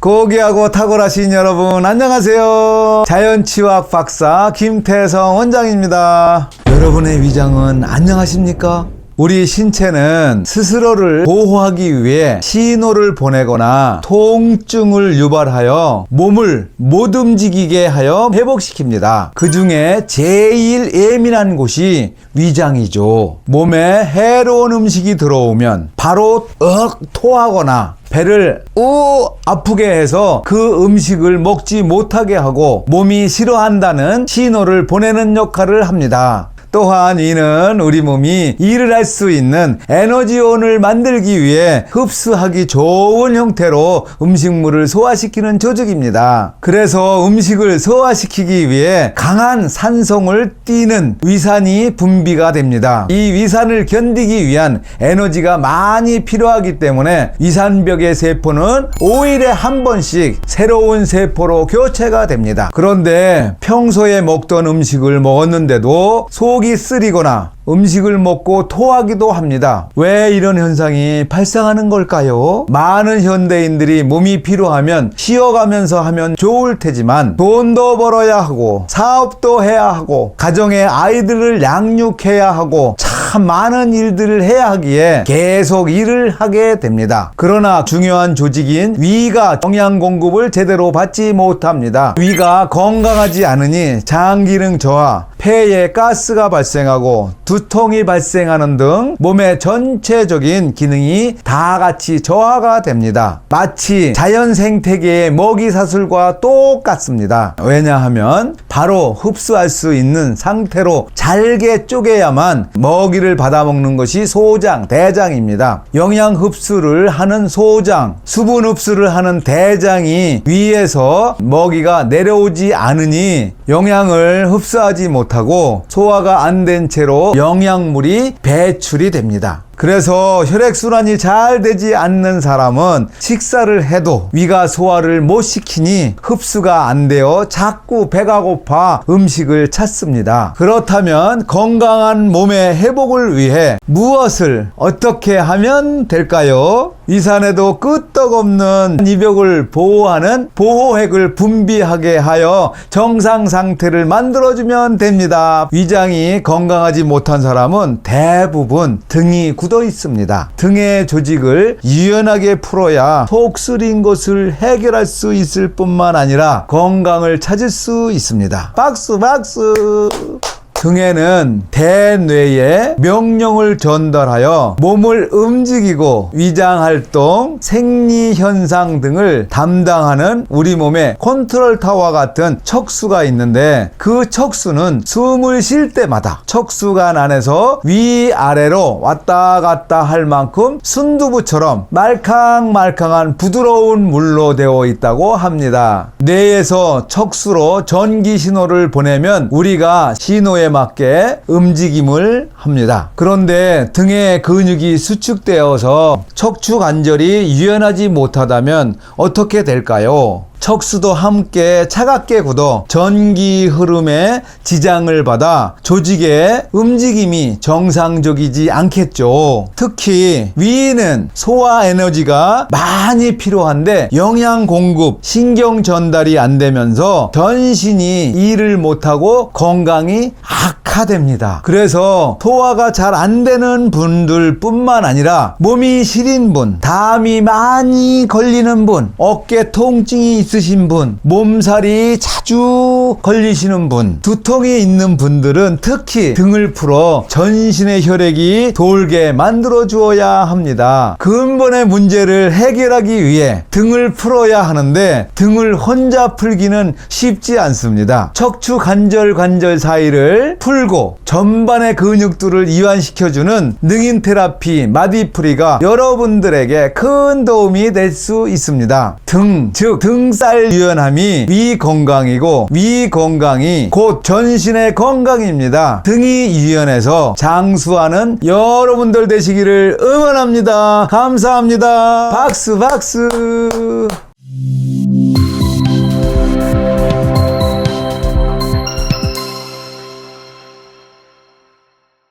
고귀하고 탁월하신 여러분 안녕하세요. 자연치유학 박사 김태성 원장입니다. 여러분의 위장은 안녕하십니까? 우리 신체는 스스로를 보호하기 위해 신호를 보내거나 통증을 유발하여 몸을 못 움직이게 하여 회복시킵니다. 그 중에 제일 예민한 곳이 위장이죠. 몸에 해로운 음식이 들어오면 바로 토하거나 배를 아프게 해서 그 음식을 먹지 못하게 하고 몸이 싫어한다는 신호를 보내는 역할을 합니다. 또한 이는 우리 몸이 일을 할 수 있는 에너지원을 만들기 위해 흡수하기 좋은 형태로 음식물을 소화시키는 조직입니다. 그래서 음식을 소화시키기 위해 강한 산성을 띠는 위산이 분비가 됩니다. 이 위산을 견디기 위한 에너지가 많이 필요하기 때문에 위산벽의 세포는 5일에 한 번씩 새로운 세포로 교체가 됩니다. 그런데 평소에 먹던 음식을 먹었는데도 속이 쓰리거나 음식을 먹고 토하기도 합니다. 왜 이런 현상이 발생하는 걸까요? 많은 현대인들이 몸이 피로하면 쉬어가면서 하면 좋을 테지만 돈도 벌어야 하고 사업도 해야 하고 가정에 아이들을 양육해야 하고 참 많은 일들을 해야 하기에 계속 일을 하게 됩니다. 그러나 중요한 조직인 위가 영양 공급을 제대로 받지 못합니다. 위가 건강하지 않으니 장 기능 저하, 폐에 가스가 발생하고 두통이 발생하는 등 몸의 전체적인 기능이 다 같이 저하가 됩니다. 마치 자연 생태계의 먹이사슬과 똑같습니다. 왜냐하면 바로 흡수할 수 있는 상태로 잘게 쪼개야만 먹이를 받아먹는 것이 소장, 대장입니다. 영양 흡수를 하는 소장, 수분 흡수를 하는 대장이 위에서 먹이가 내려오지 않으니 영양을 흡수하지 못하고 소화가 안 된 채로 영양물이 배출이 됩니다. 그래서 혈액순환이 잘 되지 않는 사람은 식사를 해도 위가 소화를 못 시키니 흡수가 안 되어 자꾸 배가 고파 음식을 찾습니다. 그렇다면 건강한 몸의 회복을 위해 무엇을 어떻게 하면 될까요? 위산에도 끄떡없는 이벽을 보호하는 보호핵을 분비하게 하여 정상 상태를 만들어주면 됩니다. 위장이 건강하지 못한 사람은 대부분 등이 굳어 있습니다. 등의 조직을 유연하게 풀어야 속 쓰린 것을 해결할 수 있을 뿐만 아니라 건강을 찾을 수 있습니다. 박수 박수. 등에는 대뇌에 명령을 전달하여 몸을 움직이고 위장활동, 생리현상 등을 담당하는 우리 몸의 컨트롤 타워와 같은 척수가 있는데 그 척수는 숨을 쉴 때마다 척수관 안에서 위아래로 왔다 갔다 할 만큼 순두부처럼 말캉말캉한 부드러운 물로 되어 있다고 합니다. 뇌에서 척수로 전기 신호를 보내면 우리가 신호에 맞게 움직임을 합니다. 그런데 등의 근육이 수축되어서 척추 관절이 유연하지 못하다면 어떻게 될까요? 척수도 함께 차갑게 굳어 전기 흐름에 지장을 받아 조직의 움직임이 정상적이지 않겠죠. 특히 위는 소화 에너지가 많이 필요한데 영양 공급, 신경 전달이 안 되면서 전신이 일을 못하고 건강이 악화됩니다. 그래서 소화가 잘 안 되는 분들 뿐만 아니라 몸이 시린 분, 담이 많이 걸리는 분, 어깨 통증이 있으신 분, 몸살이 자주 걸리시는 분, 두통이 있는 분들은 특히 등을 풀어 전신의 혈액이 돌게 만들어 주어야 합니다. 근본의 문제를 해결하기 위해 등을 풀어야 하는데 등을 혼자 풀기는 쉽지 않습니다. 척추 관절 사이를 풀고 전반의 근육들을 이완시켜주는 능인 테라피 마디프리가 여러분들에게 큰 도움이 될 수 있습니다. 등, 즉 등살 유연함이 위 건강이고 위 건강이 곧 전신의 건강입니다. 등이 유연해서 장수하는 여러분들 되시기를 응원합니다. 감사합니다. 박수 박수.